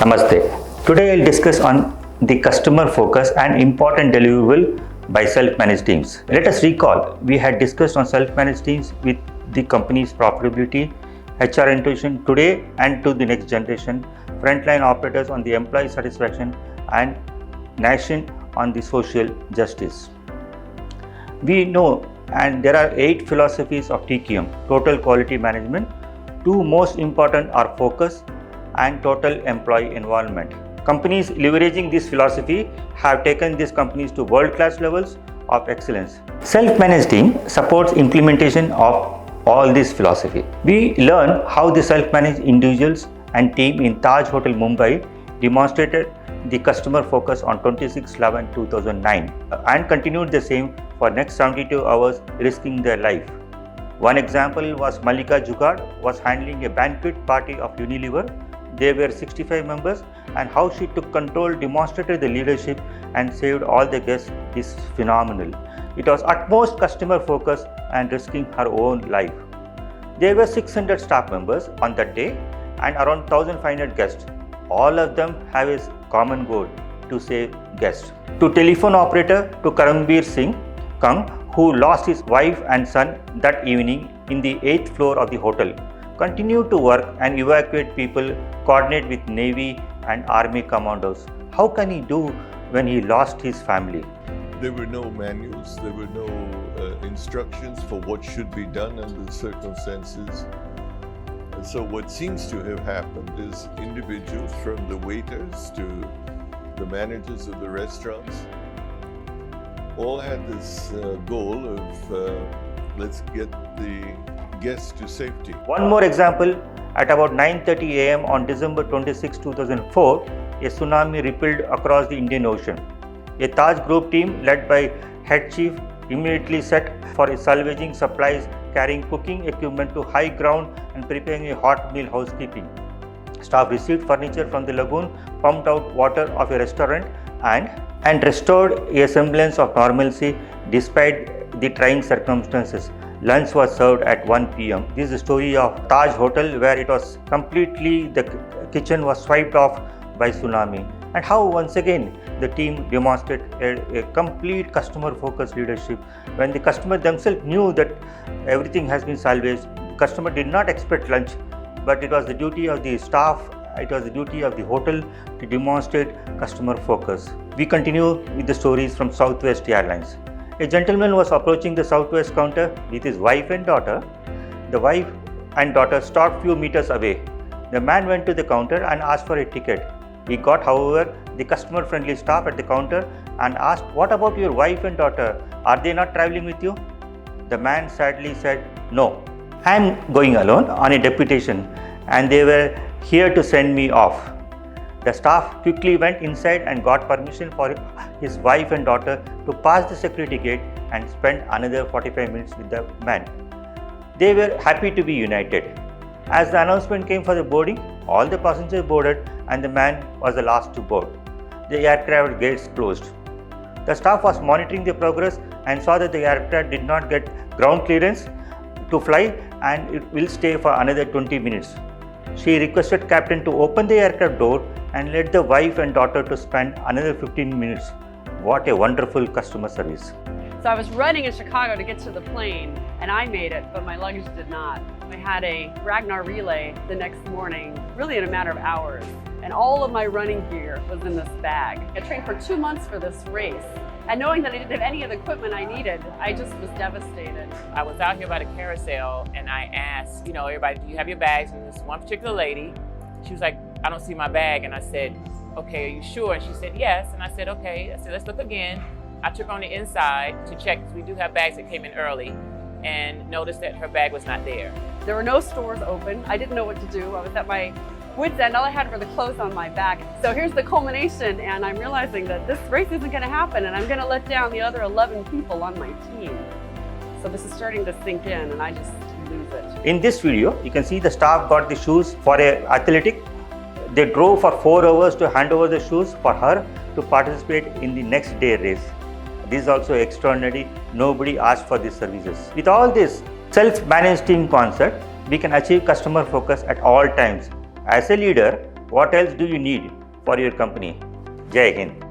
Namaste. Today I'll discuss on the customer focus and important deliverable by self-managed teams. Let us recall, we had discussed on self-managed teams with the company's profitability, HR intuition today and to the next generation, frontline operators on the employee satisfaction and nation on the social justice. We know and there are 8 philosophies of TQM, total quality management. 2 most important are focus and total employee involvement. Companies leveraging this philosophy have taken these companies to world-class levels of excellence. Self-managed team supports implementation of all this philosophy. We learn how the self-managed individuals and team in Taj Hotel Mumbai demonstrated the customer focus on 26/11/2009 and continued the same for next 72 hours, risking their life. One example was Malika Jugad was handling a banquet party of Unilever. There were 65 members, and how she took control, demonstrated the leadership and saved all the guests is phenomenal. It was utmost customer focus and risking her own life. There were 600 staff members on that day and around 1500 guests. All of them have a common goal, to save guests. To telephone operator to Karambir Singh Kang, who lost his wife and son that evening in the 8th floor of the hotel, continued to work and evacuate people, coordinate with Navy and Army commandos. How can he do when he lost his family? There were no manuals, there were no instructions for what should be done under the circumstances. And so what seems to have happened is individuals, from the waiters to the managers of the restaurants, all had this goal of let's get the guests to safety. One more example, at about 9:30 a.m. on December 26, 2004, a tsunami rippled across the Indian Ocean. A Taj Group team led by head chief immediately set for salvaging supplies, carrying cooking equipment to high ground and preparing a hot meal housekeeping. Staff received furniture from the lagoon, pumped out water of a restaurant and restored a semblance of normalcy despite the trying circumstances. Lunch was served at 1 p.m. This is the story of Taj Hotel, where it was completely, the kitchen was swiped off by tsunami, and how once again the team demonstrated a complete customer focused leadership. When the customer themselves knew that everything has been salvaged, the customer did not expect lunch, but it was the duty of the staff, it was the duty of the hotel to demonstrate customer focus. We continue with the stories from Southwest Airlines. A gentleman was approaching the Southwest counter with his wife and daughter. The wife and daughter stopped few meters away. The man went to the counter and asked for a ticket. He got, however, the customer-friendly staff at the counter and asked, "What about your wife and daughter? Are they not traveling with you?" The man sadly said, "No, I am going alone on a deputation and they were here to send me off." The staff quickly went inside and got permission for his wife and daughter to pass the security gate and spend another 45 minutes with the man. They were happy to be united. As the announcement came for the boarding, all the passengers boarded and the man was the last to board. The aircraft gates closed. The staff was monitoring the progress and saw that the aircraft did not get ground clearance to fly and it will stay for another 20 minutes. She requested captain to open the aircraft door and let the wife and daughter to spend another 15 minutes. What a wonderful customer service. So I was running in Chicago to get to the plane, and I made it, but my luggage did not. I had a Ragnar relay the next morning, really in a matter of hours, and all of my running gear was in this bag. I trained for 2 months for this race, and knowing that I didn't have any of the equipment I needed, I just was devastated. I was out here by the carousel and I asked, everybody, do you have your bags? And this one particular lady, she was like, "I don't see my bag." And I said, "Okay, are you sure?" And she said, "Yes." And I said, "Okay." I said, "Let's look again." I took on the inside to check, because we do have bags that came in early, and noticed that her bag was not there. There were no stores open. I didn't know what to do. I was at my wit's end. All I had were the clothes on my back. So here's the culmination, and I'm realizing that this race isn't going to happen, and I'm going to let down the other 11 people on my team. So this is starting to sink in, and I just lose it. In this video, you can see the staff got the shoes for a athletic. They drove for 4 hours to hand over the shoes for her to participate in the next day race. This is also extraordinary. Nobody asked for these services. With all this self-managed team concept, we can achieve customer focus at all times. As a leader, What else do you need for your company? Jai Hind.